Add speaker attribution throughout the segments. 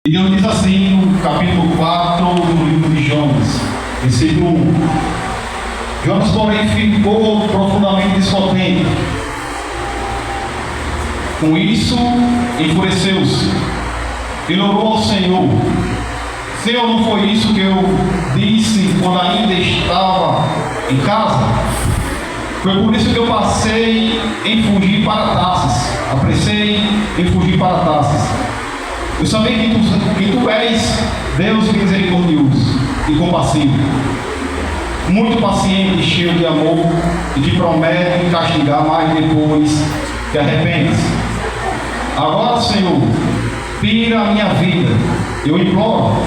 Speaker 1: E Deus diz assim no capítulo 4 do livro de Jonas, versículo 1. Jonas, porém, ficou profundamente descontente. Com isso, enfureceu-se e orou ao Senhor: Senhor, não foi isso que eu disse quando ainda estava em casa? Foi por isso que eu passei em fugir para Tarsis. Apressei em fugir para Tarsis. Eu sabia que tu és Deus misericordioso e compassivo, muito paciente e cheio de amor, e te promete castigar, mas depois te arrependes. Agora, Senhor, tira a minha vida, eu imploro,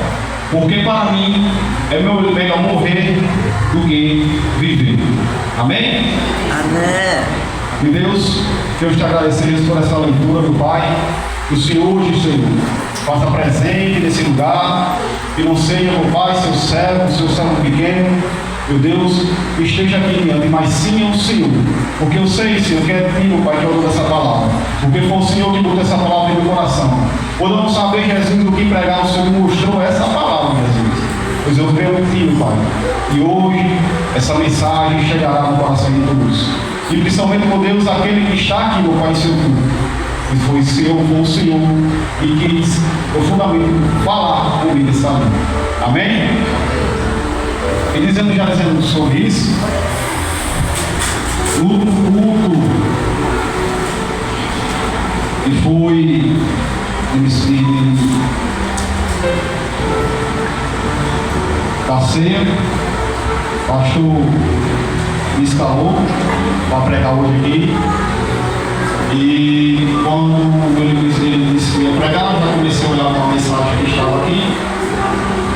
Speaker 1: porque para mim é melhor morrer do que viver. Amém?
Speaker 2: Amém.
Speaker 1: E Deus, eu te agradecer por essa leitura do Pai. Que o Senhor hoje, Senhor, faça presente nesse lugar, que não seja, meu Pai, seu servo pequeno, meu Deus, que esteja aqui diante, mas sim é o Senhor, porque eu sei, Senhor, que é Ti, meu Pai, que eu dou essa palavra, porque foi o Senhor que botou essa palavra no meu coração. Quando eu não sabia, Jesus, do que pregar, o Senhor me mostrou essa palavra, Jesus, pois eu creio em Ti, meu Pai, e hoje essa mensagem chegará no coração de todos, e principalmente, meu Deus, aquele que está aqui, meu Pai, seu culto. E foi o Senhor e quis profundamente falar comigo essa noite. Amém? E dizendo sobre isso, o culto que foi parceiro, pastor me escalou para pregar hoje aqui. E quando ele disse que ia pregar, eu já comecei a olhar para a mensagem que estava aqui,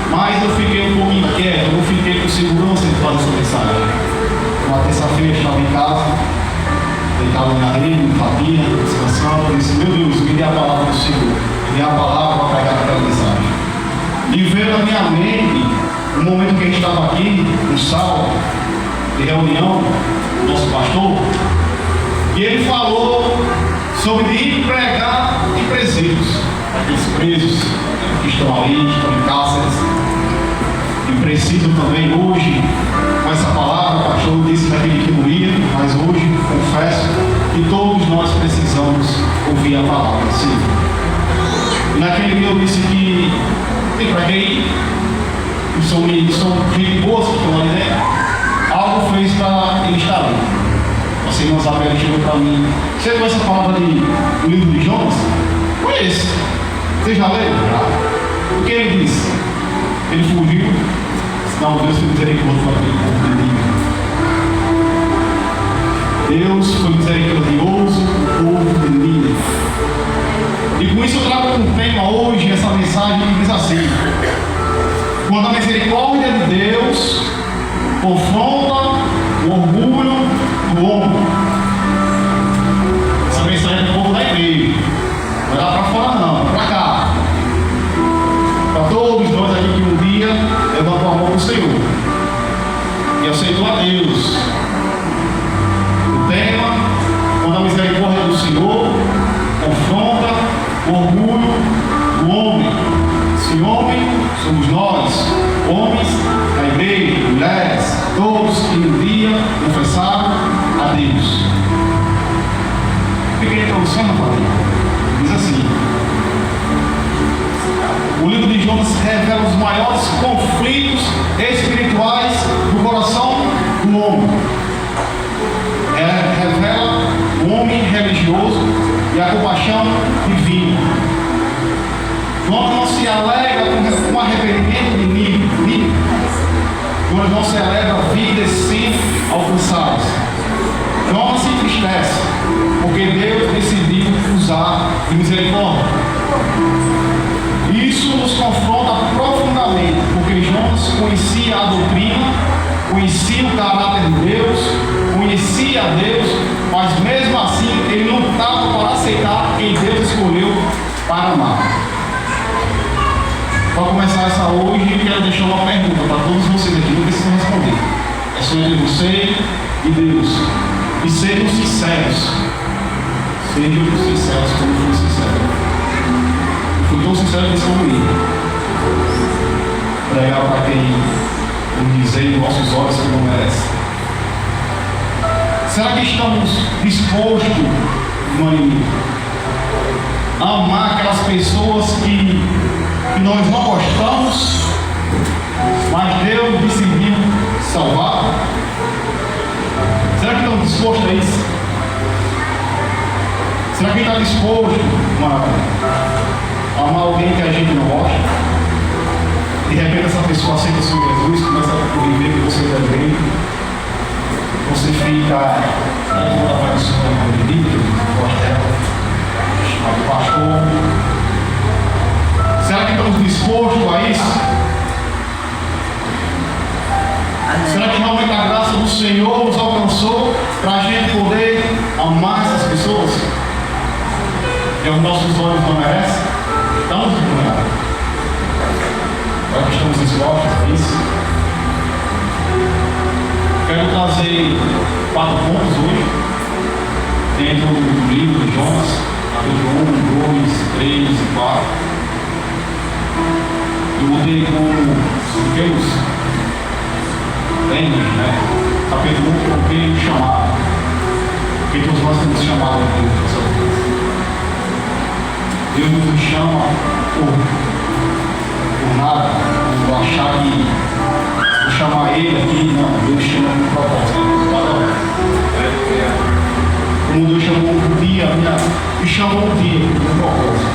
Speaker 1: mas eu fiquei um pouquinho quieto, eu não fiquei com segurança de fazer essa mensagem. Uma terça-feira eu estava em casa, deitado na rede, em família, descansando, eu disse: meu Deus, me dê a palavra do Senhor, me dê a palavra para pregar aquela mensagem. E veio na minha mente, no momento que a gente estava aqui, no sábado, de reunião, o nosso pastor, e ele falou sobre ir pregar em presídios, aqueles presos que estão ali, que estão em cárceres, e precisam também hoje, com essa palavra, o pastor disse naquele que não ia, mas hoje confesso que todos nós precisamos ouvir a palavra, sim. E naquele dia eu disse que tem para quem são gente boas que estão ali dentro, algo fez para ele estar ali. Assim, irmã Isabel chegou para mim: você conhece essa palavra do livro de Jonas? Conheço. Você já leu? O que ele disse? Ele fugiu. Não, Deus foi misericordioso para aquele povo de Nínive. Deus foi misericordioso para o povo de Nínive. E com isso eu trago um tema hoje, essa mensagem que diz assim: quando a misericórdia de Deus confronta o orgulho do homem. Essa mensagem é do povo da igreja. Não é lá para fora não, para cá. Para todos nós aqui que um dia levantou a mão para o Senhor e aceitou a Deus. O tema: quando a misericórdia do Senhor confronta o orgulho do homem. Esse homem somos nós, homens da igreja, mulheres, todos que um dia confessaram a Deus. Fiquei introdução, família. Diz assim: o livro de Jonas revela os maiores conflitos espirituais do coração do homem. Revela o homem religioso e a compaixão divina. Jonas não se alegra com arrependimento de Nínive. Jonas não se alegra vidas sem alcançadas. Jonas se entristece porque Deus decidiu usar de misericórdia. Isso nos confronta profundamente, porque Jonas conhecia a doutrina, conhecia o caráter de Deus, conhecia a Deus, mas mesmo assim ele não estava para aceitar quem Deus escolheu para amar. Para começar essa hoje, eu quero deixar uma pergunta para todos vocês aqui, não precisam responder. É só entre você e Deus. E sejam sinceros. Sejam sinceros como eu fui sincero. Eu fui tão sincero nesse momento. quem, como dizem, nossos olhos que não merecem? Será que estamos dispostos, mãe, a amar aquelas pessoas que nós não gostamos, mas Deus decidiu salvar? Será que estamos dispostos a isso? Será que está disposto a amar alguém que a gente não gosta? De repente essa pessoa aceita o Senhor Jesus, começa a viver que você também. Você fica na toda a aparição da Bíblia, gosta dela, chamado pastor. Será que estamos dispostos a isso? Será que realmente a graça do Senhor nos alcançou para a gente poder amar essas pessoas? E os nossos olhos não merecem? Estamos dispostos. Será que estamos dispostos a isso? Quero trazer 4 pontos hoje, dentro do livro de Jonas, capítulo 1, 2, 3 e 4. Eu botei como pequenos temas, né? Capítulo 1, porque chamado. Porque todos nós temos chamado de Deus. Deus não nos chama por nada, por achar que vou chamar ele aqui, não, Deus chama com propósito. Como Deus chamou um dia, me chamou um dia com propósito.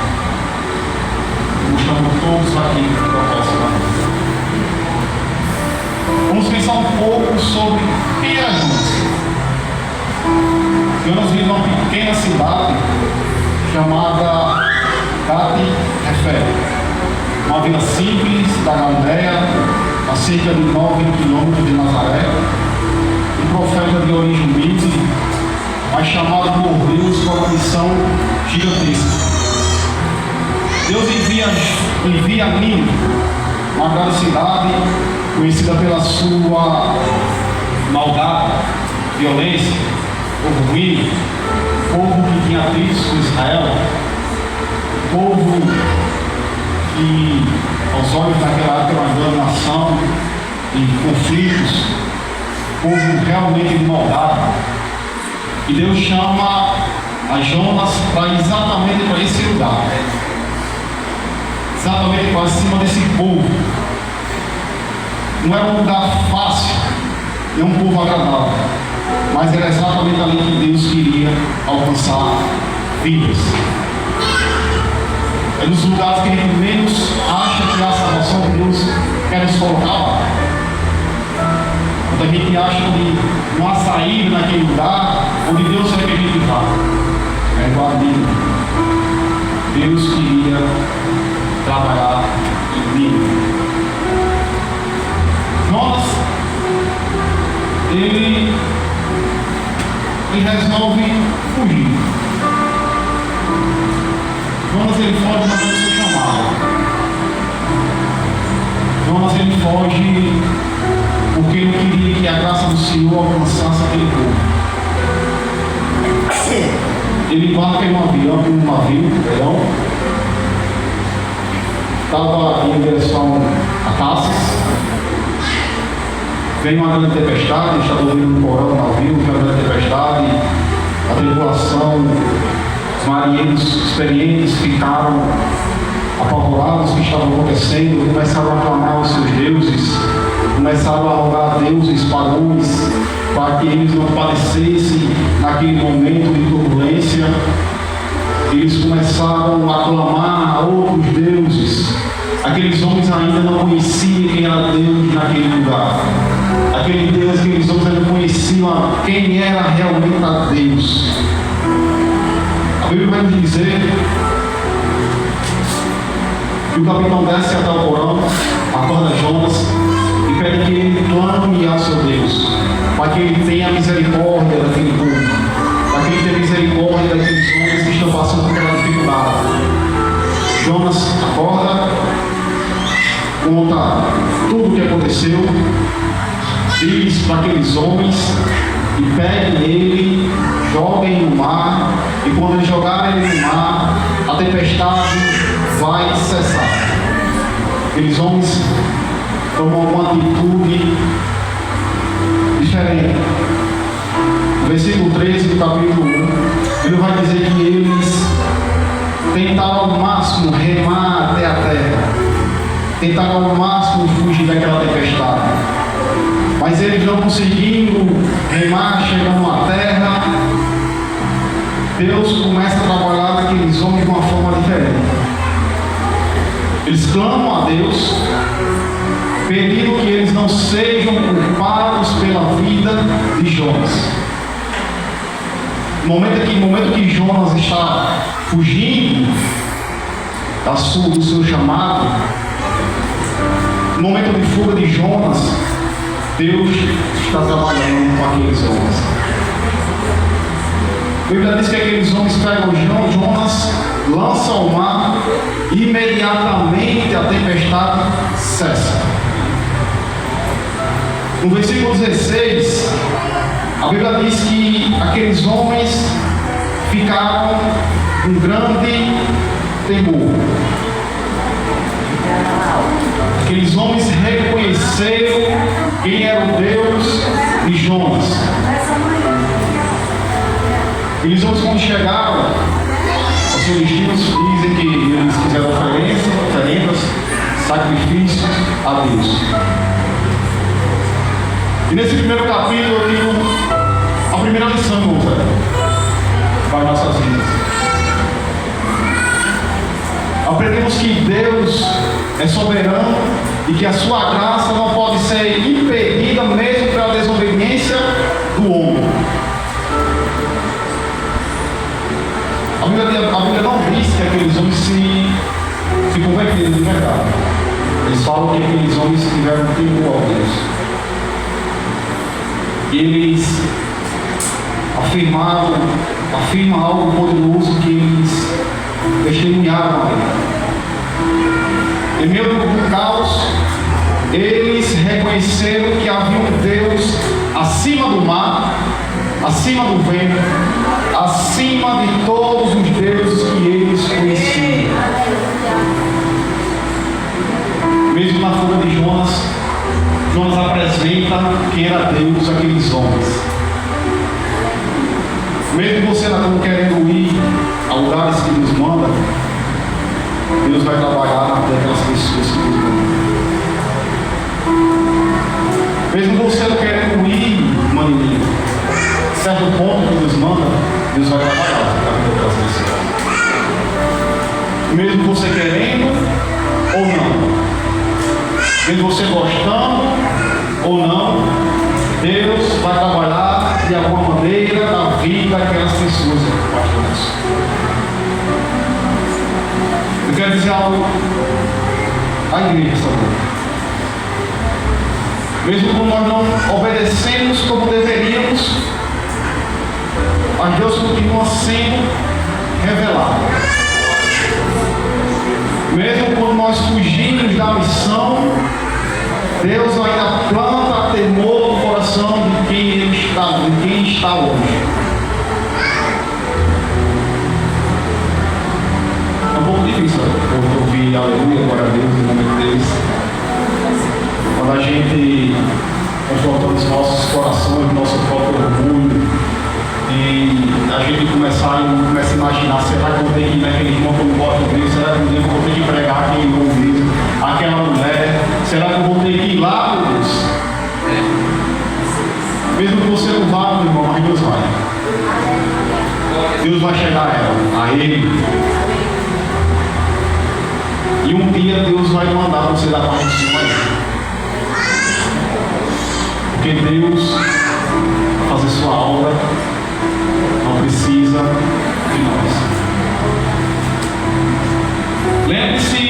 Speaker 1: Como chamou todos aqui com propósito. Vamos pensar um pouco sobre quem era Jonas. Jonas vive numa pequena cidade chamada Gat-Hefer, uma vila simples da Galileia, a cerca de 9 quilômetros de Nazaré, um profeta de origem humilde, mas chamado por Deus para uma missão gigantesca. Deus envia a Nínive, uma grande cidade conhecida pela sua maldade, violência, povo ruim, povo que tinha atritos com Israel, povo que aos olhos daquela época era uma grande nação, em conflitos, povo realmente de maldade. E Deus chama a Jonas exatamente para esse lugar, exatamente para cima desse povo. Não era um lugar fácil, nem um povo agradável, mas era exatamente ali que Deus queria alcançar vidas. É nos lugares que a gente menos acha que a salvação de Deus quer nos colocar lá. Quando a gente acha que não há saída naquele lugar onde Deus quer que a gente vá. É igual a Bíblia. Deus queria trabalhar em mim. Jonas, ele resolve fugir. Jonas ele foge do seu chamado. Jonas ele foge porque ele queria que a graça do Senhor alcançasse aquele povo. Ele embarca em um navio, estava em direção a Tarsis. Vem uma grande tempestade, está dormindo no porão do navio, uma grande tempestade, a tripulação, os marinheiros experientes ficaram apavorados com o que estava acontecendo, começaram a clamar aos seus deuses, começaram a rogar a deuses pagãos para que eles não padecessem naquele momento de turbulência. Eles começaram a clamar a outros deuses. Aqueles homens ainda não conheciam quem era Deus naquele lugar. Aquele Deus, aqueles homens ainda não conheciam quem era realmente a Deus. A Bíblia vai nos dizer que o capitão desce até o porão, acorda Jonas e pede que ele clame ao seu Deus, para que ele tenha misericórdia daquele povo, para que ele tenha misericórdia daqueles homens que estão passando por aquela dificuldade. Jonas acorda, conta tudo o que aconteceu, diz para aqueles homens e peguem ele, joguem no mar, e quando eles jogarem ele no mar, a tempestade vai cessar. Aqueles homens tomam uma atitude diferente. No versículo 13 do capítulo 1, ele vai dizer que eles tentaram ao máximo remar até a terra, tentaram ao máximo fugir daquela tempestade, mas eles não conseguindo remar, chegando à terra, Deus começa a trabalhar naqueles homens de uma forma diferente. Eles clamam a Deus, pedindo que eles não sejam culpados pela vida de Jonas. No momento que Jonas está fugindo do seu chamado, no momento de fuga de Jonas, Deus está trabalhando com aqueles homens. A Bíblia diz que aqueles homens pegam Jonas, lançam ao mar, e imediatamente a tempestade cessa. No versículo 16, a Bíblia diz que aqueles homens ficaram com grande temor. Aqueles homens reconheceram quem era o Deus de Jonas. Aqueles homens, quando chegaram aos seus destinos, dizem que eles fizeram oferendas, sacrifícios a Deus. E nesse primeiro capítulo eu digo a primeira lição, para nossas vidas. Aprendemos que Deus é soberano e que a sua graça não pode ser impedida mesmo pela desobediência do homem. A Bíblia não diz que aqueles homens se converteram de verdade. Eles falam que aqueles homens tiveram temor a Deus. Eles afirmam algo poderoso que eles testemunharam a Ele. Em meio do caos, eles reconheceram que havia um Deus acima do mar, acima do vento, acima de todos os deuses que eles conheciam. Mesmo na fuga de Jonas apresenta quem era Deus àqueles homens. Mesmo você não querendo ir a lugares que Deus manda, Deus vai trabalhar na vida daquelas pessoas que Deus manda. Mesmo você não querendo ir, maninho, certo ponto que Deus manda, Deus vai trabalhar na vida daquelas pessoas. Mesmo você querendo ou não, mesmo você gostando ou não, Deus vai trabalhar de alguma maneira na vida daquelas pessoas. Eu quero dizer algo à igreja, sabe? Mesmo quando nós não obedecemos como deveríamos, mas Deus continua sendo revelado. Mesmo quando nós fugimos da missão, Deus ainda planta temor no coração de quem está longe. É um pouco difícil ouvir aleluia, glória a Deus, no momento deles. Quando a gente confronta os nossos corações, nosso próprio orgulho, e a gente começa a imaginar, será que eu vou ter que ir naquele irmão que eu não gosto dele? Será que eu vou ter que pregar aquele irmão mesmo? Aquela mulher? Será que eu vou ter que ir lá, meu Deus? Mesmo que você não vá, meu irmão, mas Deus vai. Deus vai chegar a ela, a ele. E um dia Deus vai mandar você dar parte de cima a ele. Porque Deus vai fazer sua obra, não precisa de nós. Lembre-se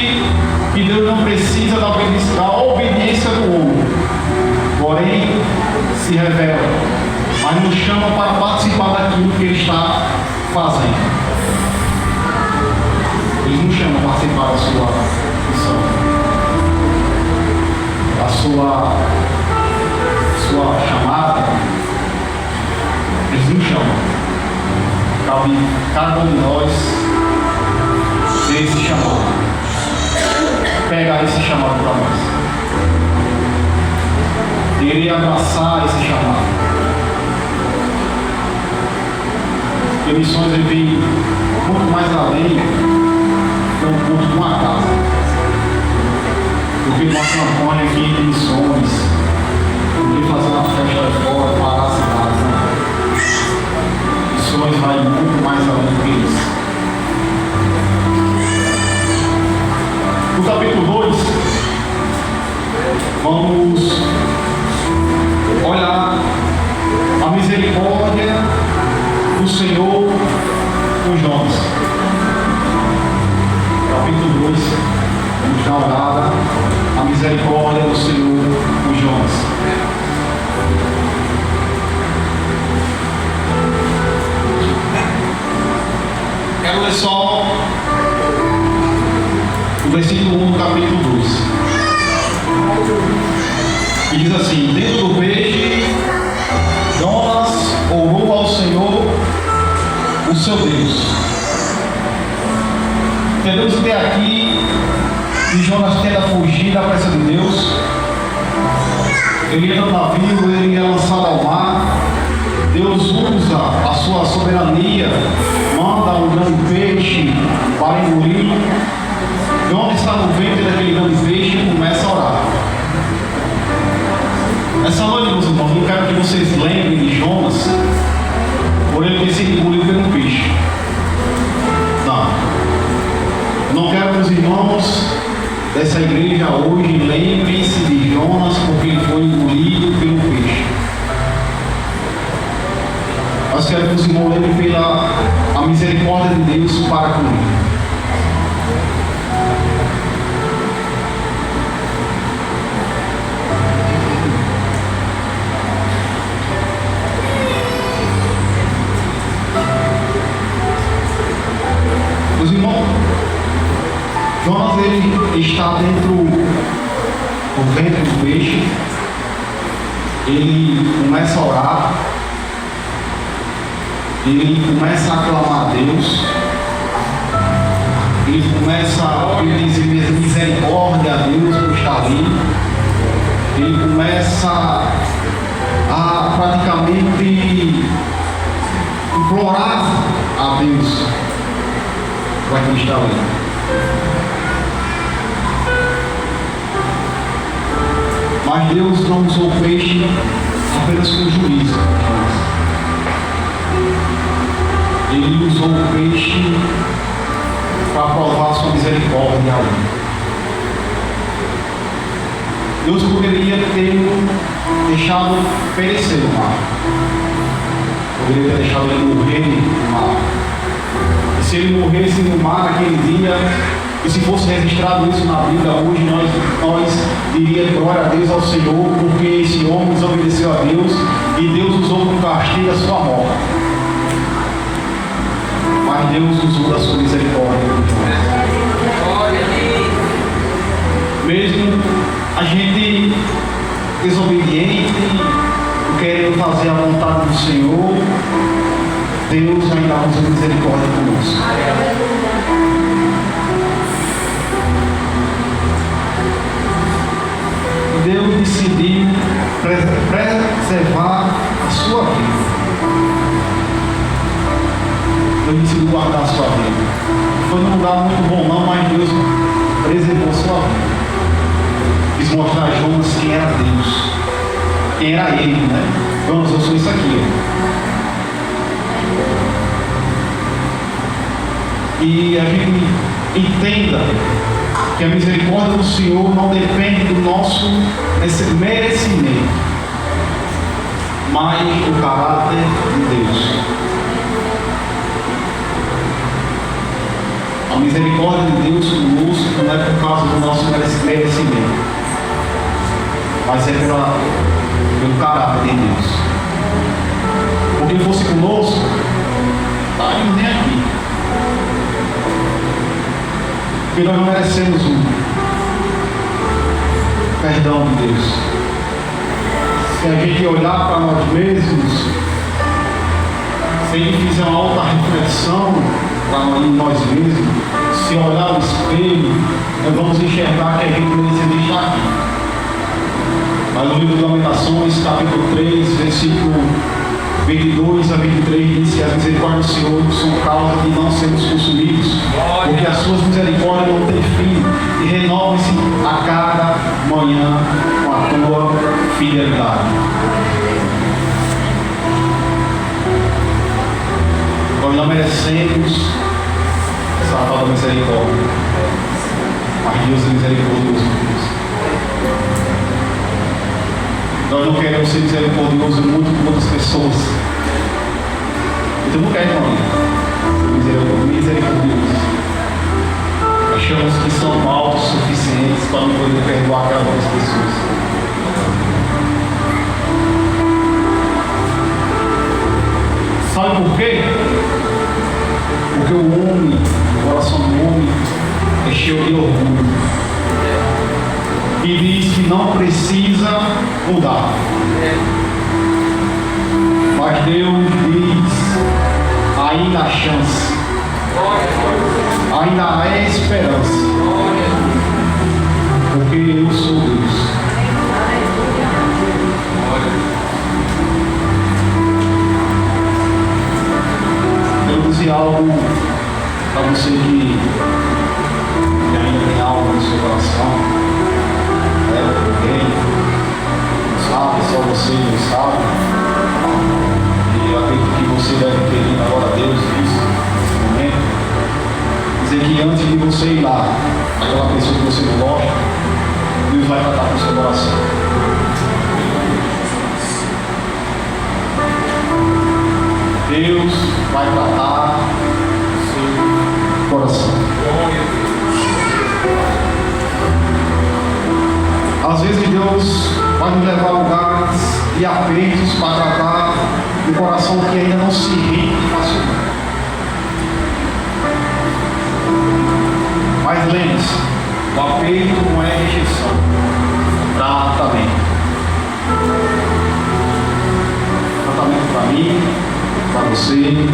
Speaker 1: que Deus não precisa da obediência do homem, porém se revela, mas nos chama para participar daquilo que Ele está fazendo. Ele nos chama a participar da sua missão, da sua chamada. Ele nos chama. Cabe cada um de nós ter esse chamado, pegar esse chamado para nós. irei abraçar esse chamado. Porque missões vem muito mais além de um culto de uma casa. Porque nossa campanha aqui de missões, porque fazer uma festa lá fora, parar a cidade, né? Missões vai muito mais além do que isso. No capítulo 2, vamos olhar a misericórdia do Senhor com Jonas. Capítulo 2, vamos dar uma olhada a misericórdia do Senhor com Jonas. Quero ler só o versículo 1 do capítulo 2. E diz assim: dentro do peixe, Jonas orou ao Senhor, o seu Deus. Entendemos até aqui que Jonas tenta fugir da presença de Deus. Ele entra no navio, ele é lançado ao mar. Deus usa a sua soberania, manda um grande peixe para engolir. Jonas está no ventre daquele grande peixe e começa a orar. Essa noite, meus irmãos, eu quero que vocês lembrem de Jonas por ele ter sido engolido pelo peixe. Não quero que os irmãos dessa igreja hoje lembrem-se de Jonas porque ele foi engolido pelo peixe. Mas quero que os irmãos lembrem pela a misericórdia de Deus para comigo. Os irmãos, Jonas ele está dentro do ventre do peixe. Ele começa a orar. Ele começa a clamar a Deus. Ele começa a pedir misericórdia a Deus por estar ali. Ele começa a praticamente implorar a Deus para que ele está ali. Mas Deus não usou o peixe apenas com juízo. Ele usou o peixe para provar sua misericórdia ali. Deus poderia ter deixado perecer no mar. Poderia ter deixado ele morrer no mar. E se ele morresse no mar naquele dia, e se fosse registrado isso na Bíblia, hoje nós diríamos glória a Deus ao Senhor, porque esse homem desobedeceu a Deus e Deus usou como castigo a sua morte. Mas Deus usou da sua misericórdia. Mesmo a gente desobediente, querendo fazer a vontade do Senhor, Deus ainda usa misericórdia conosco. Deus decidiu preservar a sua vida. Deus decidiu guardar a sua vida. Foi num lugar muito bom não, mas Deus preservou a sua vida. Quis mostrar a Jonas quem era Deus. Quem era ele, né? Jonas, eu sou isso aqui. E a gente entenda que a misericórdia do Senhor não depende do nosso merecimento, mas do caráter de Deus. A misericórdia de Deus conosco não é por causa do nosso merecimento, mas é pelo caráter de Deus. Porque ele fosse conosco, estaríamos nem aqui. Porque nós não merecemos o perdão de Deus. Se a gente olhar para nós mesmos, se a gente fizer uma alta reflexão para nós mesmos, se olhar no espelho, nós vamos enxergar que a gente não deveria estar aqui. Mas no livro de Lamentações, capítulo 3, versículo 22 a 23, diz que as misericórdias do Senhor são causa de não sermos consumidos, porque as suas misericórdias não têm fim e renovam-se a cada manhã com a tua fidelidade. Nós não merecemos essa falta de misericórdia, mas Deus é misericordioso. Nós não queremos ser misericordiosos muito com outras pessoas. Então não quer, irmão, misericordioso. Achamos que são autossuficientes para não poder perdoar aquelas outras pessoas. Sabe por quê? Porque o homem, o coração do homem é cheio de orgulho. E diz que não precisa mudar. Mas Deus diz: ainda há chance, ainda há esperança, porque eu sou Deus. Eu vou dizer algo para você que ainda tem algo no seu coração. Ninguém sabe, só você não sabe. E eu acredito que você deve pedir agora a Deus isso, no momento. Dizer que antes de você ir lá, aquela pessoa que você não gosta, Deus vai tratar com o seu coração. Deus vai tratar o seu coração. Às vezes Deus vai nos levar a lugares de apertos para tratar um coração que ainda não se rende facilmente. Mas lembre-se, o aperto não é rejeição, tratamento. Tratamento para mim, para você,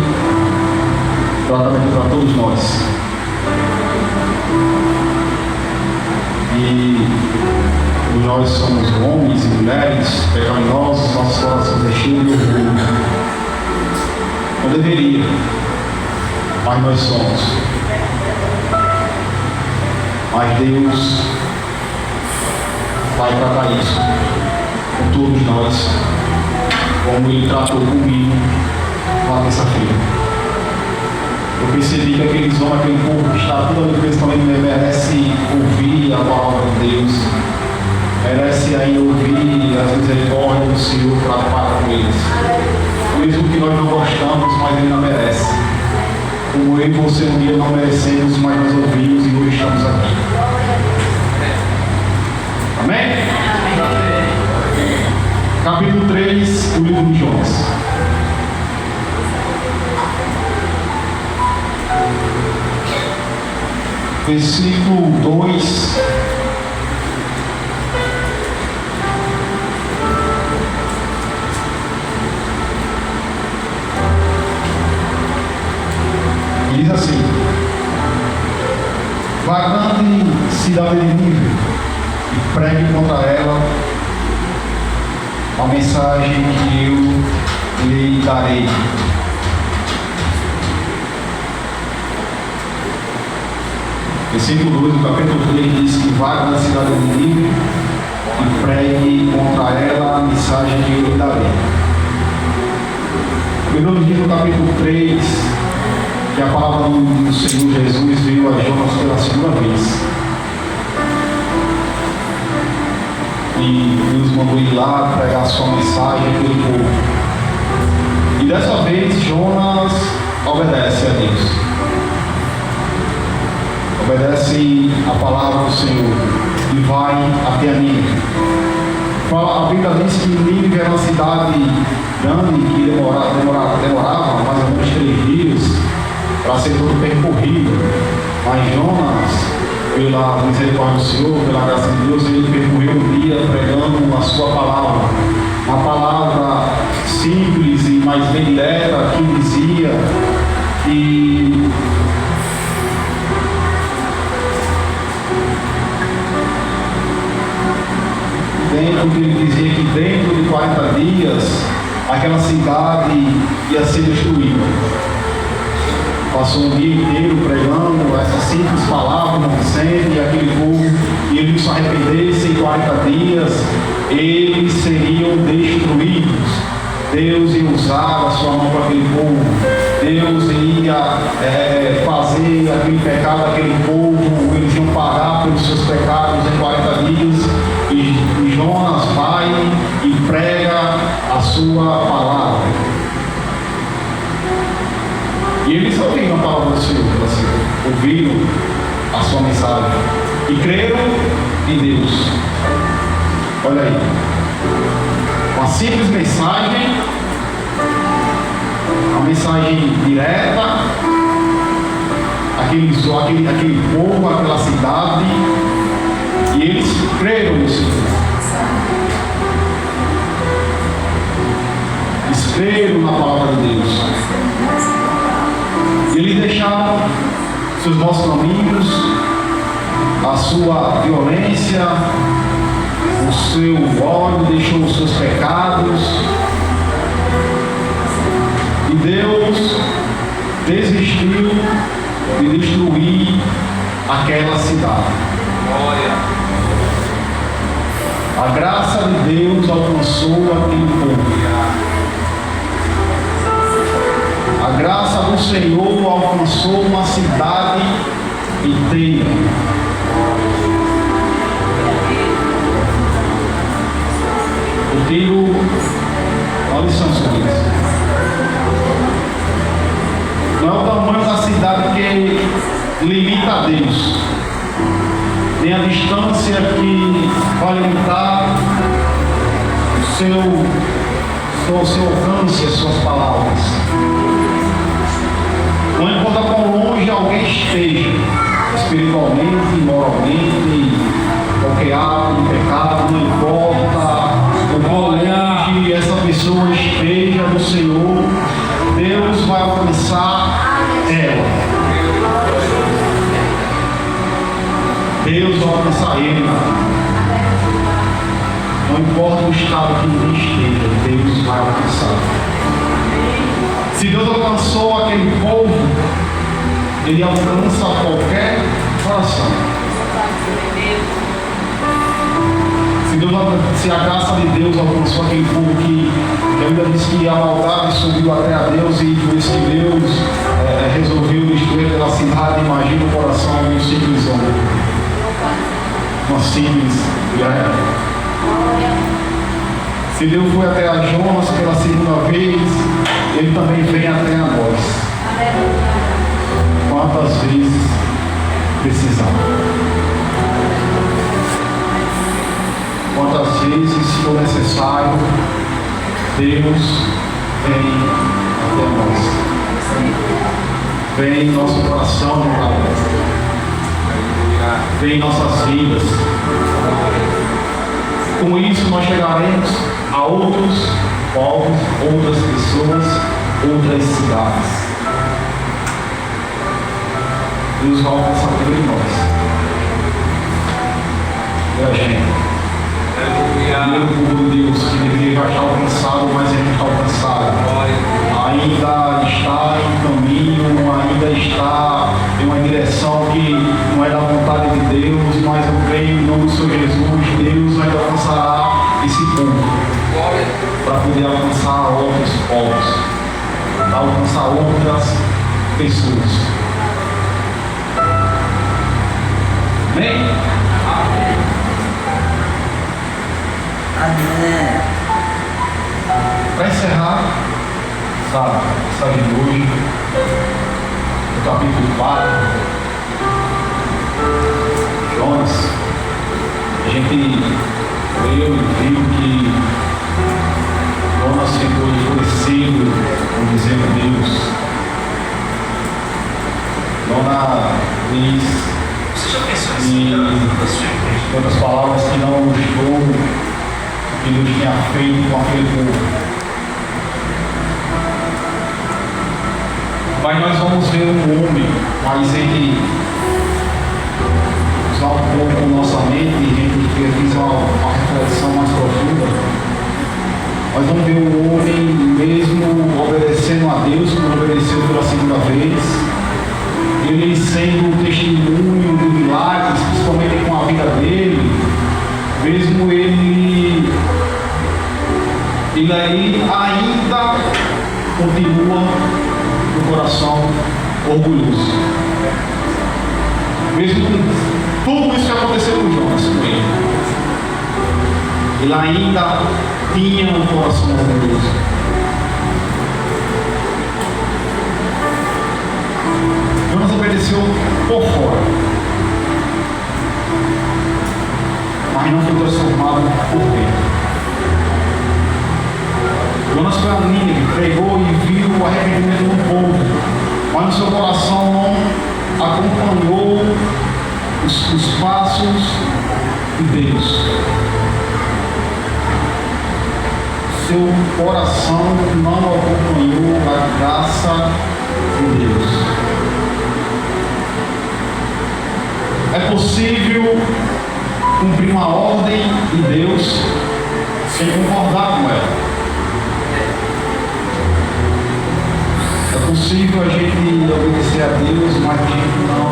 Speaker 1: tratamento para todos nós. E nós somos homens e mulheres pecaminosos, nossos corações é cheio de orgulho. Não deveria, mas nós somos. Mas Deus vai tratar isso com todos nós, como Ele tratou comigo lá terça-feira. Eu percebi que aqueles homens, aquele povo que está tudo ali, principalmente merece ouvir a palavra de Deus. Merece aí ouvir as misericórdias do Senhor para com eles. Mesmo que nós não gostamos, mas Ele não merece. Como eu e você um dia não merecemos, mas nós ouvimos e hoje estamos aqui. Amém? Capítulo 3 do livro de Jonas. Versículo 2. Diz assim: vagando em cidade de Nínive e pregue contra ela a mensagem que eu lhe darei. Versículo 2 do capítulo 3 diz que vague na cidade de Nínive e pregue contra ela a mensagem que eu lhe darei. Primeiro diz no capítulo 3 que a palavra do Senhor Jesus veio a Jonas pela segunda vez. E Deus mandou ir lá pregar a sua mensagem pelo povo. E dessa vez Jonas obedece a Deus. Obedece a palavra do Senhor e vai até a Nínive. A Bíblia diz que Nínive era uma cidade grande que demorava mais ou menos 3 dias para ser todo percorrido. Mas Jonas, pela misericórdia do Senhor, pela graça de Deus, ele percorreu um dia pregando a sua palavra. Uma palavra simples e mais bem direta que dizia que dentro porque ele dizia que dentro de 40 dias aquela cidade ia ser destruída. Passou um dia inteiro pregando essas simples palavras, não dizendo, e aquele povo, e eles se arrependessem em 40 dias, eles seriam destruídos. Deus ia usar a sua mão para aquele povo. Deus ia fazer aquele pecado daquele povo. Eles iam pagar pelos seus pecados em 40 dias. E Jonas vai e prega a sua palavra. E eles ouviram a palavra do Senhor, ouviram a sua mensagem e creram em Deus. Olha aí, uma simples mensagem, uma mensagem direta, aquele povo, aquela cidade, e eles creram no Senhor. Eles creram na palavra de Deus. Eles deixaram seus maus caminhos, a sua violência, o seu ódio, deixou os seus pecados. E Deus desistiu de destruir aquela cidade. A graça de Deus alcançou aquele povo. A graça do Senhor alcançou uma cidade inteira. Eu tiro uma lição sobre isso. Não é o tamanho da cidade que limita a Deus, nem a distância que vai limitar o seu alcance, as suas palavras. Não importa quão longe alguém esteja, espiritualmente, moralmente, qualquer ato de pecado, não importa o quão longe essa pessoa esteja do Senhor, Deus vai alcançar ela. Deus vai alcançar ele. Não importa o estado que ele esteja, Deus vai alcançar. Se Deus alcançou aquele povo, Ele alcança qualquer coração. Se a graça de Deus alcançou aquele povo que a Bíblia diz que a maldade subiu até a Deus, e por isso que Deus resolveu destruir aquela cidade, imagina o coração de um simples homem, uma simples mulher. Se Deus foi até a Jonas pela segunda vez, Ele também vem até a nós. Quantas vezes precisamos? Quantas vezes for necessário, Deus vem até nós. Vem em nosso coração, meu Pai. Vem em nossas vidas. Com isso nós chegaremos a outros povos, outras pessoas, outras cidades. Deus vai alcançar por nós. E a gente? O povo de Deus que deveria já estar alcançado, mas ele não está alcançado. Ainda está em caminho, ainda está em uma direção que não é da vontade de Deus, mas eu creio em nome do Senhor Jesus, Deus ainda alcançará esse povo para poder alcançar outros povos, para alcançar outras pessoas. Amém?
Speaker 2: Amém.
Speaker 1: Para encerrar essa mensagem de hoje, no capítulo 4, Jonas, a gente leu e viu que Jonas ficou enfurecido com dizendo Deus. Jonas diz em outras palavras que não gostou o que Deus tinha feito com aquele povo. Mas nós vamos ver um homem, mas ele usar um pouco nossa mente e a gente fiz uma reflexão mais profunda. pela segunda vez, ele sendo testemunho de milagres, principalmente com a vida dele, mesmo ele aí ainda continua no coração orgulhoso. Mesmo com tudo isso que aconteceu com Jonas, com ele ainda tinha um coração orgulhoso. Jonas obedeceu por fora, mas não foi transformado por dentro. Jonas foi a Nínive, pregou e viu o arrependimento do povo, mas no seu coração não acompanhou os passos de Deus. Seu coração não acompanhou a graça de Deus. É possível cumprir uma ordem de Deus sem concordar com ela. É possível a gente obedecer a Deus, mas a gente não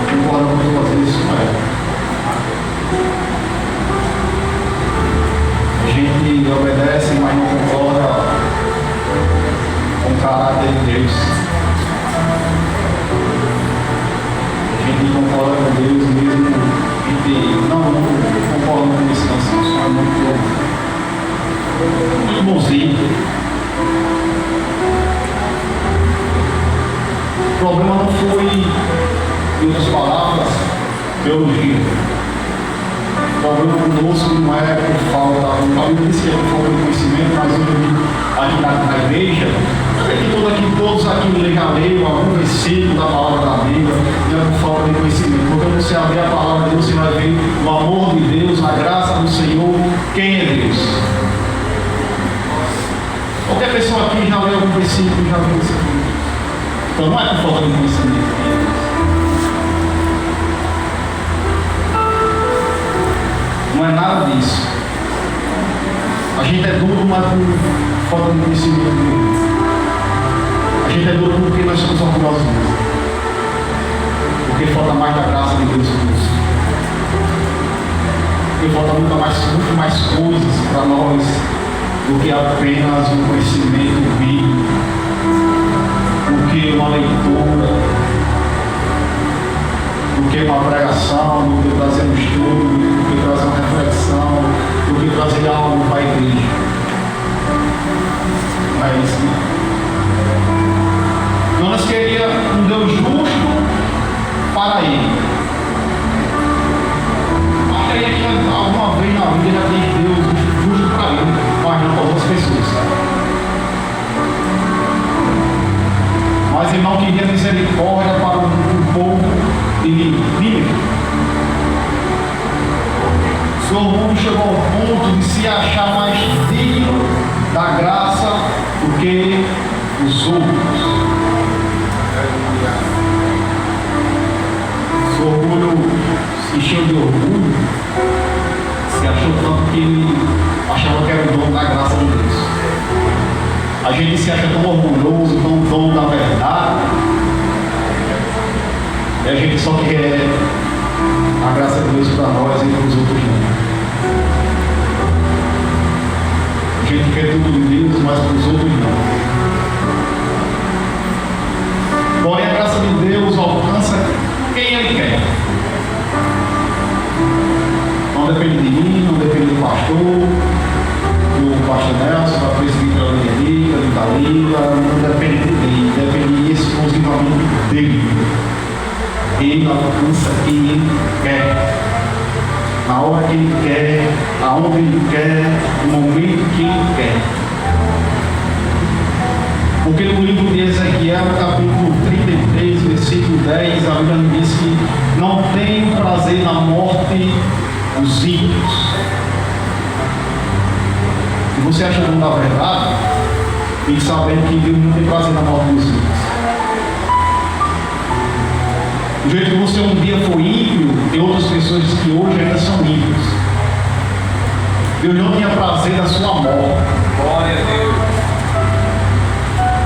Speaker 1: concorda muitas vezes com ela. A gente obedece, mas não concorda com o caráter de Deus. A gente concorda com Deus mesmo, a gente não concorda com esse cansaço, é muito bonzinho. O problema não foi, em outras palavras, teologia. O problema conosco não é por falta, a Bíblia diz que é por falta de conhecimento, mas eu aqui na igreja, todos aqui já leram algum versículo da palavra da Bíblia, não é por falta de conhecimento. Quando você abrir a palavra de Deus, você vai ver o amor de Deus, a graça do Senhor, quem é Deus. Qualquer pessoa aqui já leu algum versículo, já viu isso aqui. Então não é por falta de conhecimento. Não é nada disso. A gente é duro, mas por falta de conhecimento. A gente é duro porque nós somos orgulhosos mesmo. Porque falta mais da graça de Deus conosco. Porque falta muito mais coisas para nós do que apenas um conhecimento bíblico. Do que uma leitura, do que uma pregação, do que trazer um estudo, do que trazer uma reflexão, do que trazer algo para a igreja. Não é isso, não. Jonas queria um Deus justo para ele. Mas creia que alguma vez na vida já tem Deus justo para ele, mas não para outras pessoas. Mas ele não queria misericórdia para o povo de Nínive. Seu orgulho chegou ao ponto de se achar mais digno da graça do que os outros. Seu orgulho se encheu de orgulho, se achou tanto que ele achava que era o dono da graça de Deus. A gente se acha tão orgulhoso, tão dono da verdade, e a gente só quer a graça de Deus para nós e para os outros não. A gente quer tudo de Deus, mas para os outros não. Porém, a graça de Deus alcança quem Ele quer. Não depende de mim, não depende do pastor, do pastor Nelson, da presbítera Lenerica, do Dalila, não depende dele, depende exclusivamente dele. Ele alcança quem ele quer, na hora que ele quer, aonde ele quer, no momento que ele quer. Porque no livro de Ezequiel, capítulo 33, versículo 10, a Bíblia diz que não tem prazer na morte dos ímpios. Se você acha dono da verdade, tem que saber que Deus não tem prazer na morte dos ímpios. Do jeito que você um dia foi ímpio, tem outras pessoas que hoje ainda são ímpios. Deus não tinha prazer na sua morte.
Speaker 2: Glória a Deus.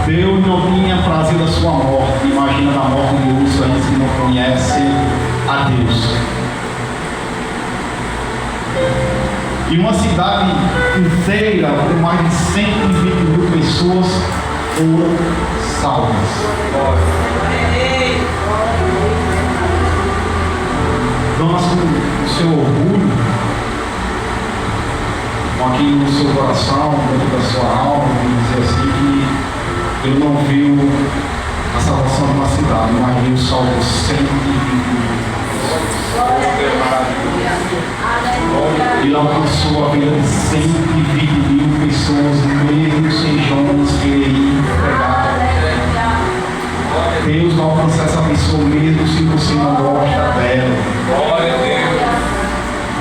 Speaker 1: Deus não tinha prazer da sua morte. Imagina da morte de Úrsula, eles que não conhecem a Deus. E uma cidade inteira, com mais de 120.000 pessoas, foram salvas. Nós, com o seu orgulho, com aquilo no seu coração, dentro da sua alma, dizer assim que ele não viu a salvação de uma cidade, mas viu o salvo de 120.000. Ele alcançou a vida de 120.000 pessoas, mesmo sem Jonas querer pregar. Deus vai alcançar essa pessoa mesmo se você não gosta dela.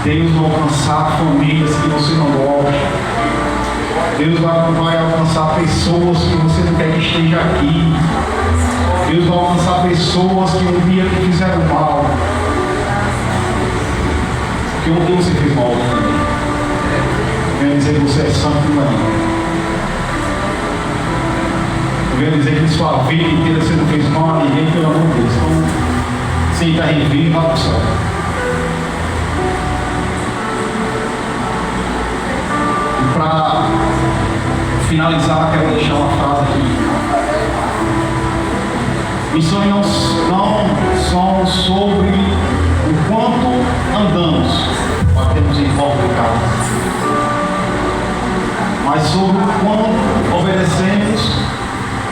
Speaker 1: Deus vai alcançar famílias que você não gosta. Deus vai alcançar pessoas que você não quer que esteja aqui. Deus vai alcançar pessoas que um dia te fizeram mal. Porque um dia você fez mal também. Eu venho dizer que você é santo, não é? Eu venho dizer que sua vida inteira você não fez mal a ninguém, pelo amor de Deus. Então, sem estar em vida, vá para o céu. E para finalizar, quero deixar uma frase aqui. Missões não são sobre o quanto andamos, batemos em volta de casa, mas sobre o quanto obedecemos,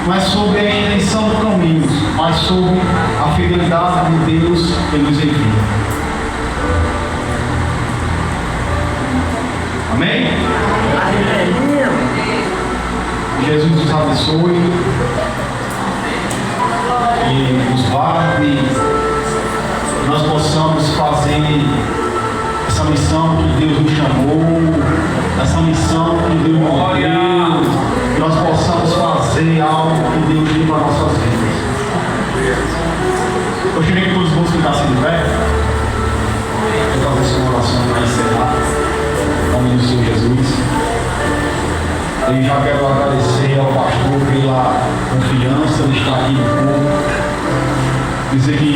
Speaker 1: não é sobre a extensão do caminho, mas sobre a fidelidade de Deus que nos envia. Amém? Jesus nos abençoe e nos guarde, nós possamos fazer essa missão que Deus nos chamou, essa missão que Deus nos deu, nós possamos fazer algo que Deus deu para nossas vidas. Eu queria que todos vamos ficar de pé. Vou fazer uma oração para encerrar, em nome do Senhor Jesus. Eu já quero agradecer ao pastor pela confiança de estar aqui no povo. Dizer que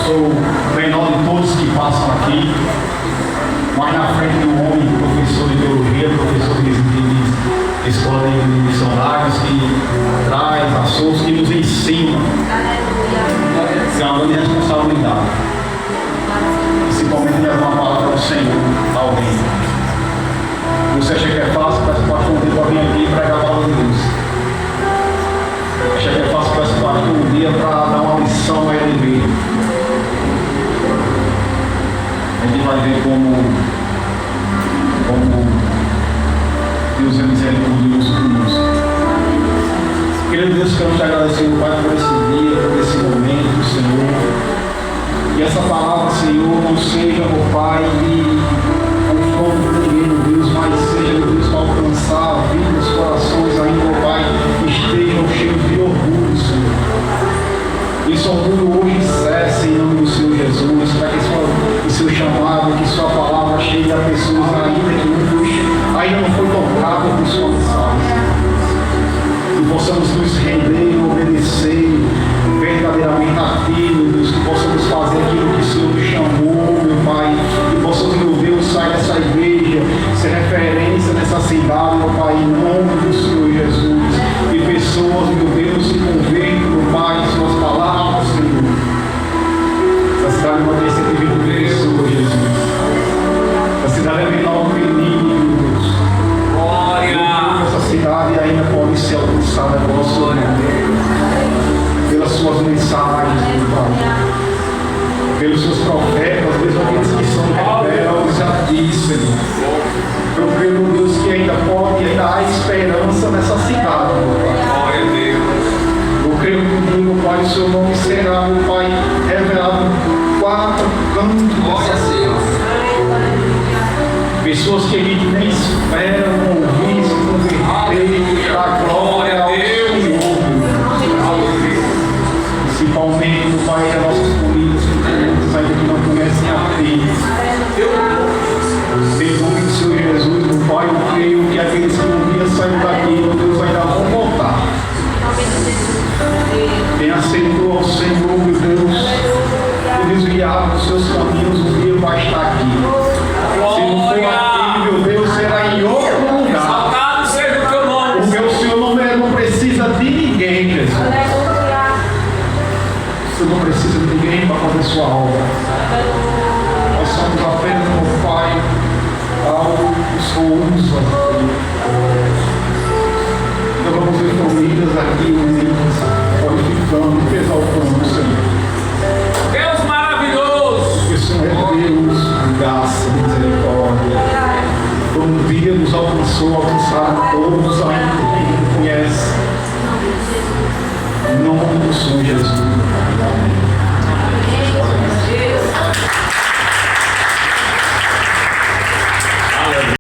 Speaker 1: sou o menor de todos que passam aqui, mas na frente do homem, professor de teologia, professor de escola de missionários, que traz assuntos, que nos ensina. É uma grande responsabilidade. Principalmente levar uma palavra do Senhor a alguém. Você acha que é fácil? Peço para o pastor para vir aqui e pregar a palavra de Deus. Acha que é fácil? Peço para o pastor um dia para dar uma lição a ele mesmo. A gente vai ver como Deus é misericordioso conosco. Querido Deus, quero te agradecer, Pai, por esse dia, por esse momento, Senhor. E essa palavra, Senhor, não seja, meu Pai, de conforto ninguém, Deus, mas seja, Deus, para alcançar a vida, os corações ainda, meu Pai, que estejam cheios de orgulho, Senhor. Esse orgulho hoje cesse em nome do Senhor Jesus, para que o seu chamado, que sua palavra chegue a pessoas ainda não foi tocada por sua mensagem. Que possamos nos render e obedecer verdadeiramente a Ti, meu Deus, que possamos fazer aquilo que o Senhor nos chamou, meu Pai, que possamos, meu Deus, sair dessa igreja, ser referência nessa cidade, meu Pai, em nome do Senhor Jesus. E pessoas, meu Deus, se convertam, meu Pai, em suas palavras, Senhor. Essa cidade vai ter 120 pessoas, Jesus. Essa cidade é menor que menino, meu Deus. Glória! Essa cidade ainda pode ser alcançada pelo Senhor, pelas suas mensagens, meu Pai, pelos seus profetas, mesmo aqueles que são rebeldes a Ti, Senhor. Eu creio, meu Deus, que ainda há esperança nessa cidade, meu Pai. Glória a Deus. Eu creio que, meu Pai, o seu nome será, meu Pai, revelado em 4 cantos dessa cidade. Pessoas que a gente nem esperam ouvir, se converter, para a glória ao Senhor. Principalmente, meu Pai, as nossas famílias, que ainda que não conhecem a Ti. Em nome do Senhor Jesus, meu Pai, eu creio que aqueles que um dia saíram daqui, meu Deus, ainda vão voltar. vai estar aqui. Se não for aqui, meu Deus, será em outro lugar.
Speaker 2: Exaltado seja o teu nome.
Speaker 1: O meu Senhor não precisa de ninguém, Jesus. Você não precisa de ninguém para fazer sua obra. Nós somos apenas, meu Pai, algo que o Senhor usa. Nós vamos ver famílias aqui unidas, glorificando, exaltando o Senhor.
Speaker 2: Deus maravilhoso.
Speaker 1: Porque o Senhor é Deus, graça, misericórdia. Um dia nos alcançou, alcançaram todos ainda que não conhecem. Em nome do Senhor Jesus.